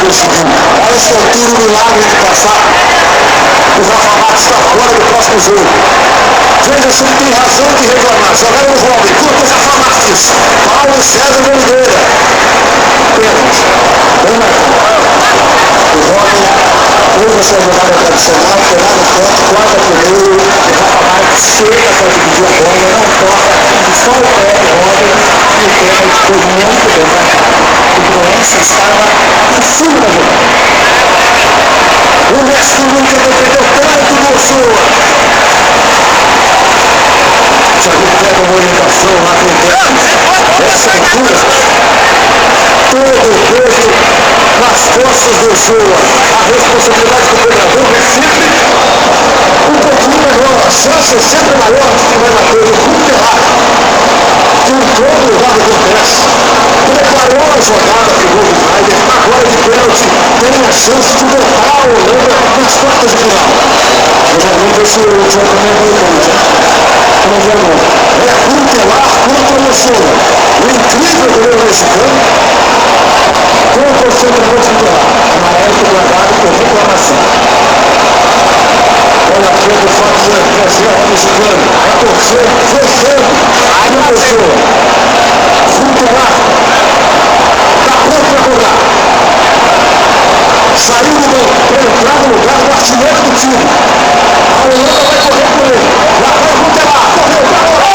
conseguiu. Olha se eu tiro o milagre de passar. O Rafa Matos está fora do próximo jogo. Janderson tem razão de reclamar. Jogaram o Robin. Curta o Rafa Martins. Paulo César Oliveira. Pênalti. Bem marcado. O Robin usa sua jogada tradicional, pegar no canto, guarda pro meio. O Rafa Martins chega para dividir a bola, não toca, só o pé do Robin. E o pênalti foi muito bem marcado. O Proença estava em cima da jogada. O Mestre nunca defendeu tanto do Ochoa. Thiago pega uma orientação lá com o técnico. Essa altura, todo o peso nas costas do Ochoa. A responsabilidade do treinador é sempre um pouquinho maior. A chance é sempre maior de que vai bater o Cuntelar. Com todo o lado do Pérez. Preparou a jogada para o gol do Ryder. Agora de pênalti tem a chance de botar a Holanda nas quartas de final. Eu já vi ver se o John também é pênalti. Não vai não. É Cuntelar contra o Ochoa. O incrível goleiro mexicano contra o centroavante Cuntelar. Amarelo guardado por reclamação. Olha a frente do Fábio trazer o mexicano. A torcer fechando no Ochoa. Cuntelar está pronto para rodar. Saiu do banco para entrar no lugar do artilheiro do time. A Holanda vai correr por ele. Lá vai o Cuntelar. Correu para agora.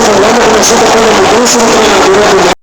Começou a mudança no treinador